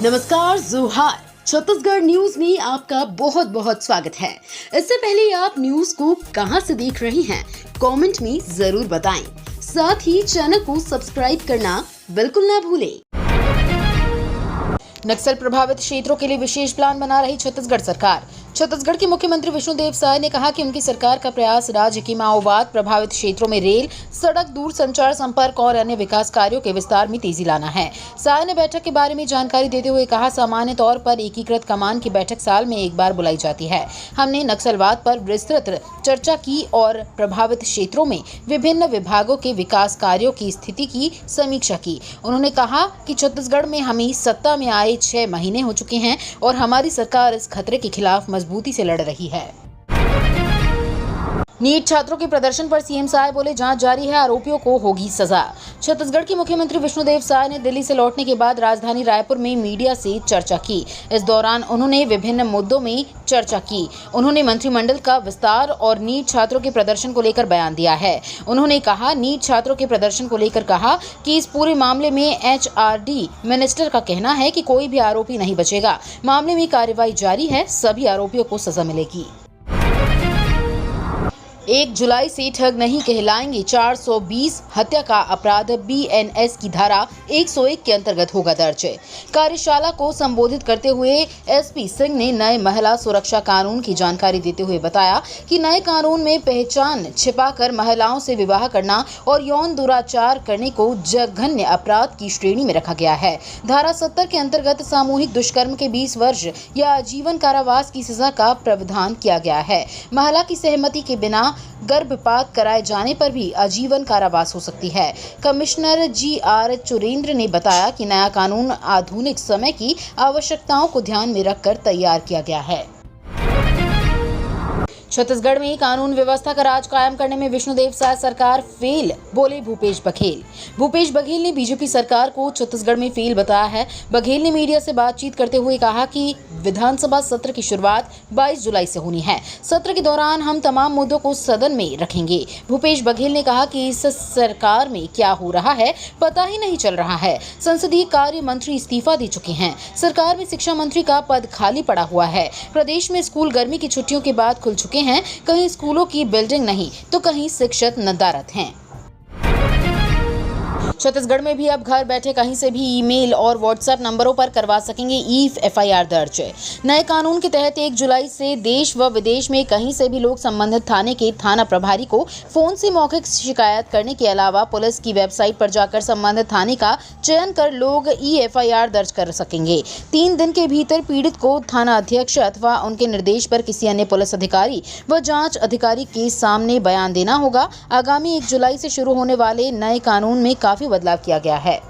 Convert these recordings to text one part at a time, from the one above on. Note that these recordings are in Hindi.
नमस्कार, जोहार। छत्तीसगढ़ न्यूज में आपका बहुत बहुत स्वागत है। इससे पहले आप न्यूज को कहां से देख रहे हैं, कमेंट में जरूर बताएं। साथ ही चैनल को सब्सक्राइब करना बिल्कुल ना भूलें। नक्सल प्रभावित क्षेत्रों के लिए विशेष प्लान बना रही छत्तीसगढ़ सरकार। छत्तीसगढ़ के मुख्यमंत्री विष्णुदेव साय ने कहा कि उनकी सरकार का प्रयास राज्य के माओवाद प्रभावित क्षेत्रों में रेल, सड़क, दूरसंचार संपर्क और अन्य विकास कार्यों के विस्तार में तेजी लाना है। साय ने बैठक के बारे में जानकारी देते हुए कहा, सामान्य तौर पर एकीकृत कमान की बैठक साल में एक बार बुलाई जाती है। हमने नक्सलवाद पर विस्तृत चर्चा की और प्रभावित क्षेत्रों में विभिन्न विभागों के विकास कार्यों की स्थिति की समीक्षा की। उन्होंने कहा कि छत्तीसगढ़ में हमें सत्ता में आए 6 महीने हो चुके हैं और हमारी सरकार इस खतरे के खिलाफ मजबूती से लड़ रही है। नीट छात्रों के प्रदर्शन पर सीएम साय बोले, जांच जारी है, आरोपियों को होगी सजा। छत्तीसगढ़ के मुख्यमंत्री विष्णुदेव साय ने दिल्ली से लौटने के बाद राजधानी रायपुर में मीडिया से चर्चा की। इस दौरान उन्होंने विभिन्न मुद्दों में चर्चा की। उन्होंने मंत्रिमंडल का विस्तार और नीट छात्रों के प्रदर्शन को लेकर बयान दिया है। उन्होंने कहा, नीट छात्रों के प्रदर्शन को लेकर कहा कि इस पूरे मामले में HRD मिनिस्टर का कहना है कि कोई भी आरोपी नहीं बचेगा। मामले में कार्रवाई जारी है, सभी आरोपियों को सजा मिलेगी। 1 जुलाई से ठग नहीं कहलाएंगे 420 हत्या का अपराध BNS की धारा 101 के अंतर्गत होगा दर्ज। कार्यशाला को संबोधित करते हुए SP सिंह ने नए महिला सुरक्षा कानून की जानकारी देते हुए बताया कि नए कानून में पहचान छिपाकर महिलाओं से विवाह करना और यौन दुराचार करने को जघन्य अपराध की श्रेणी में रखा गया है। धारा 70 के अंतर्गत सामूहिक दुष्कर्म के 20 वर्ष या आजीवन कारावास की सजा का प्रावधान किया गया है। महिला की सहमति के बिना गर्भपात कराए जाने पर भी आजीवन कारावास हो सकती है। कमिश्नर GR चुरेंद्र ने बताया कि नया कानून आधुनिक समय की आवश्यकताओं को ध्यान में रखकर तैयार किया गया है। छत्तीसगढ़ में कानून व्यवस्था का राज कायम करने में विष्णुदेव साय सरकार फेल, बोले भूपेश बघेल। भूपेश बघेल ने बीजेपी सरकार को छत्तीसगढ़ में फेल बताया है। बघेल ने मीडिया से बातचीत करते हुए कहा कि विधानसभा सत्र की शुरुआत 22 जुलाई से होनी है। सत्र के दौरान हम तमाम मुद्दों को सदन में रखेंगे। भूपेश बघेल ने कहा कि इस सरकार में क्या हो रहा है पता ही नहीं चल रहा है। संसदीय कार्य मंत्री इस्तीफा दे चुके हैं। सरकार में शिक्षा मंत्री का पद खाली पड़ा हुआ है। प्रदेश में स्कूल गर्मी की छुट्टियों के बाद खुल चुके हैं। कहीं स्कूलों की बिल्डिंग नहीं तो कहीं शिक्षक नदारत हैं। छत्तीसगढ़ में भी अब घर बैठे कहीं से भी ईमेल और व्हाट्सएप नंबरों पर करवा सकेंगे FIR दर्ज। नए कानून के तहत 1 जुलाई से देश व विदेश में कहीं से भी लोग संबंधित थाने के थाना प्रभारी को फोन से मौखिक शिकायत करने के अलावा पुलिस की वेबसाइट पर जाकर संबंधित थाने का चयन कर लोग FIR दर्ज कर सकेंगे। 3 दिन के भीतर पीड़ित को थाना अध्यक्ष अथवा उनके निर्देश पर किसी अन्य पुलिस अधिकारी व जांच अधिकारी के सामने बयान देना होगा। आगामी 1 जुलाई से शुरू होने वाले नए कानून में काफी बदलाव किया गया है।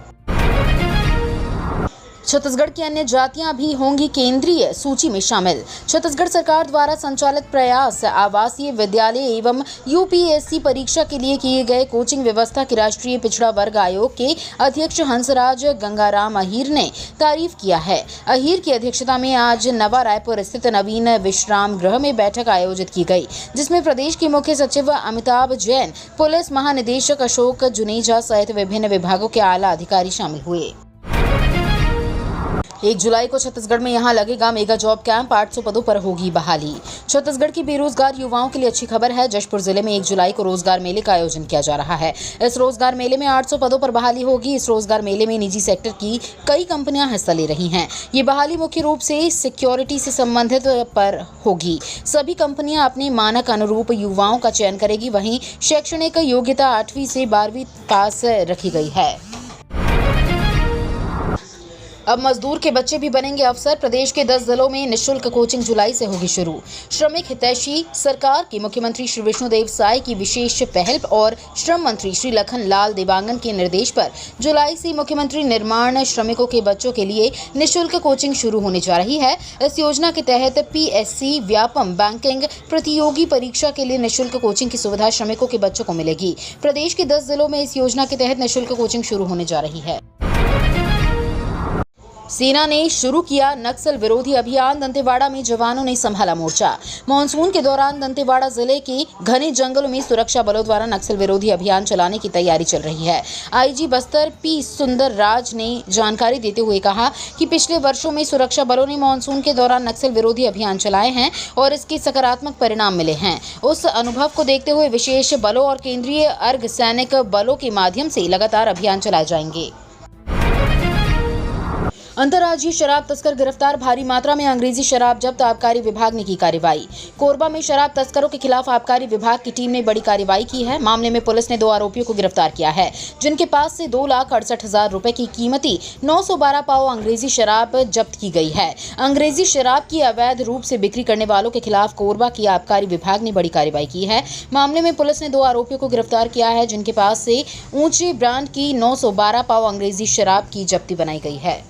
छत्तीसगढ़ की अन्य जातियां भी होंगी केंद्रीय सूची में शामिल। छत्तीसगढ़ सरकार द्वारा संचालित प्रयास आवासीय विद्यालय एवं UPSC परीक्षा के लिए किए गए कोचिंग व्यवस्था के राष्ट्रीय पिछड़ा वर्ग आयोग के अध्यक्ष हंसराज गंगाराम अहीर ने तारीफ किया है। अहीर की अध्यक्षता में आज नवा रायपुर स्थित नवीन विश्राम गृह में बैठक आयोजित की गई, जिसमें प्रदेश के मुख्य सचिव अमिताभ जैन, पुलिस महानिदेशक अशोक जुनेजा सहित विभिन्न विभागों के आला अधिकारी शामिल हुए। 1 जुलाई को छत्तीसगढ़ में यहां लगेगा मेगा जॉब कैंप। 800 पदों पर होगी बहाली। छत्तीसगढ़ की बेरोजगार युवाओं के लिए अच्छी खबर है। जशपुर जिले में 1 जुलाई को रोजगार मेले का आयोजन किया जा रहा है। इस रोजगार मेले में 800 पदों पर बहाली होगी। इस रोजगार मेले में निजी सेक्टर की कई कंपनियां हिस्सा ले रही हैं। ये बहाली मुख्य रूप से सिक्योरिटी से संबंधित पर होगी। सभी कंपनियां अपने मानक अनुरूप युवाओं का चयन करेगी। वहीं शैक्षणिक योग्यता 8वीं से 12वीं पास रखी गई है। अब मजदूर के बच्चे भी बनेंगे अफसर। प्रदेश के 10 जिलों में निःशुल्क कोचिंग जुलाई से होगी शुरू। श्रमिक हितैषी सरकार की मुख्यमंत्री श्री विष्णुदेव साय की विशेष पहल और श्रम मंत्री श्री लखन लाल देवांगन के निर्देश पर जुलाई से मुख्यमंत्री निर्माण श्रमिकों के बच्चों के लिए निःशुल्क कोचिंग शुरू होने जा रही है। इस योजना के तहत PSC व्यापम बैंकिंग प्रतियोगी परीक्षा के लिए निःशुल्क कोचिंग की सुविधा श्रमिकों के बच्चों को मिलेगी। प्रदेश के 10 जिलों में इस योजना के तहत निःशुल्क कोचिंग शुरू होने जा रही है। सेना ने शुरू किया नक्सल विरोधी अभियान। दंतेवाड़ा में जवानों ने संभाला मोर्चा। मानसून के दौरान दंतेवाड़ा जिले के घने जंगलों में सुरक्षा बलों द्वारा नक्सल विरोधी अभियान चलाने की तैयारी चल रही है। आईजी बस्तर पी सुंदर राज ने जानकारी देते हुए कहा कि पिछले वर्षों में सुरक्षा बलों ने मानसून के दौरान नक्सल विरोधी अभियान चलाए हैं और इसके सकारात्मक परिणाम मिले हैं। उस अनुभव को देखते हुए विशेष बलों और केंद्रीय अर्ध सैनिक बलों के माध्यम से लगातार अभियान चलाए जाएंगे। अंतर्राज्यीय शराब तस्कर गिरफ्तार। भारी मात्रा में अंग्रेजी शराब जब्त। आबकारी विभाग ने की कार्रवाई। कोरबा में शराब तस्करों के खिलाफ आबकारी विभाग की टीम ने बड़ी कार्रवाई की है। मामले में पुलिस ने 2 आरोपियों को गिरफ्तार किया है, जिनके पास से 2,68,000 रुपए की कीमती 912 पाव अंग्रेजी शराब जब्त की गई है। अंग्रेजी शराब की अवैध रूप से बिक्री करने वालों के खिलाफ कोरबा की आबकारी विभाग ने बड़ी कार्रवाई की है। मामले में पुलिस ने 2 आरोपियों को गिरफ्तार किया है, जिनके पास से ऊंचे ब्रांड की 912 पाव अंग्रेजी शराब की जब्ती बनाई गई है।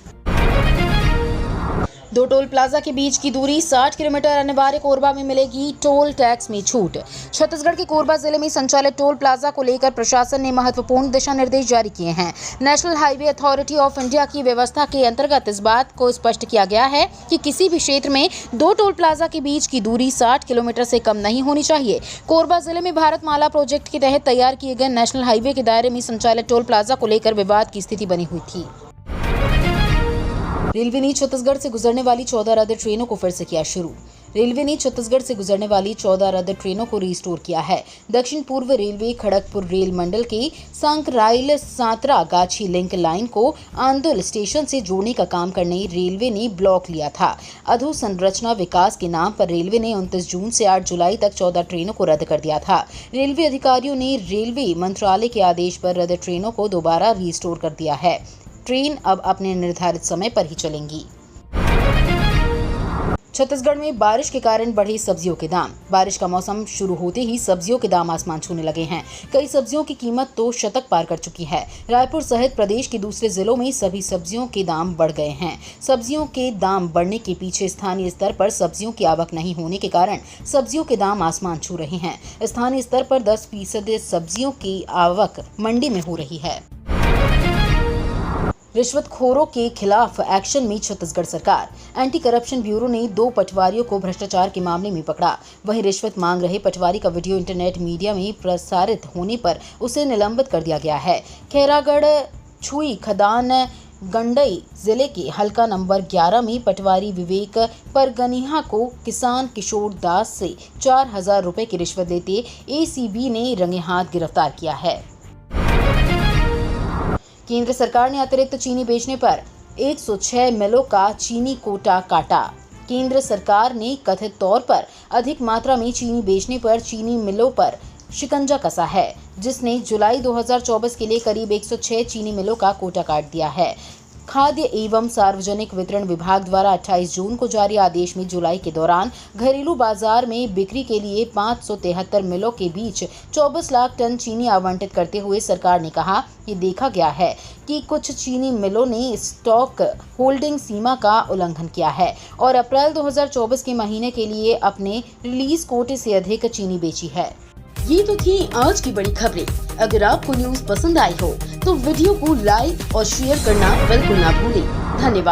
2 टोल प्लाजा के बीच की दूरी 60 किलोमीटर अनिवार्य। कोरबा में मिलेगी टोल टैक्स में छूट। छत्तीसगढ़ के कोरबा जिले में संचालित टोल प्लाजा को लेकर प्रशासन ने महत्वपूर्ण दिशा निर्देश जारी किए हैं। National highway authority of India की व्यवस्था के अंतर्गत इस बात को स्पष्ट किया गया है कि किसी भी क्षेत्र में 2 टोल प्लाजा के बीच की दूरी 60 किलोमीटर से कम नहीं होनी चाहिए। कोरबा जिले में भारतमाला प्रोजेक्ट के तहत तैयार किए गए नेशनल हाईवे के दायरे में संचालित टोल प्लाजा को लेकर विवाद की स्थिति बनी हुई थी। रेलवे ने छत्तीसगढ़ से गुजरने वाली 14 रद्द ट्रेनों को फिर से किया शुरू। रेलवे ने छत्तीसगढ़ से गुजरने वाली 14 रद्द ट्रेनों को रिस्टोर किया है। दक्षिण पूर्व रेलवे खड़गपुर रेल मंडल के संकराइल सांतरा गाछी लिंक लाइन को आंदुल स्टेशन से जोड़ने का काम करने रेलवे ने ब्लॉक लिया था। अधोसंरचना विकास के नाम पर रेलवे ने 29 जून से 8 जुलाई तक 14 ट्रेनों को रद्द कर दिया था। रेलवे अधिकारियों ने रेलवे मंत्रालय के आदेश पर रद्द ट्रेनों को दोबारा रिस्टोर कर दिया है। ट्रेन अब अपने निर्धारित समय पर ही चलेंगी। छत्तीसगढ़ में बारिश के कारण बढ़े सब्जियों के दाम। बारिश का मौसम शुरू होते ही सब्जियों के दाम आसमान छूने लगे हैं। कई सब्जियों की कीमत तो शतक पार कर चुकी है। रायपुर सहित प्रदेश के दूसरे जिलों में सभी सब्जियों के दाम बढ़ गए हैं। सब्जियों के दाम बढ़ने के पीछे स्थानीय स्तर पर सब्जियों की आवक नहीं होने के कारण सब्जियों के दाम आसमान छू रहे हैं। स्थानीय स्तर पर 10% सब्जियों की आवक मंडी में हो रही है। रिश्वतखोरों के खिलाफ एक्शन में छत्तीसगढ़ सरकार। एंटी करप्शन ब्यूरो ने 2 पटवारियों को भ्रष्टाचार के मामले में पकड़ा। वहीं रिश्वत मांग रहे पटवारी का वीडियो इंटरनेट मीडिया में प्रसारित होने पर उसे निलंबित कर दिया गया है। खैरागढ़ छुई खदान गंडई जिले के हल्का नंबर 11 में पटवारी विवेक परगनिहा को किसान किशोर दास से 4,000 रुपए की रिश्वत देते एसीबी ने रंगे हाथ गिरफ्तार किया है। केंद्र सरकार ने अतिरिक्त चीनी बेचने पर 106 मिलों का चीनी कोटा काटा। केंद्र सरकार ने कथित तौर पर अधिक मात्रा में चीनी बेचने पर चीनी मिलों पर शिकंजा कसा है, जिसने जुलाई 2024 के लिए करीब 106 चीनी मिलों का कोटा काट दिया है। खाद्य एवं सार्वजनिक वितरण विभाग द्वारा 28 जून को जारी आदेश में जुलाई के दौरान घरेलू बाजार में बिक्री के लिए 573 मिलों के बीच 24 लाख टन चीनी आवंटित करते हुए सरकार ने कहा कि देखा गया है कि कुछ चीनी मिलों ने स्टॉक होल्डिंग सीमा का उल्लंघन किया है और अप्रैल 2024 के महीने के लिए अपने रिलीज कोटे से अधिक चीनी बेची है। ये तो थी आज की बड़ी खबरें। अगर आपको न्यूज़ पसंद आई हो तो वीडियो को लाइक और शेयर करना बिल्कुल ना भूलें। धन्यवाद।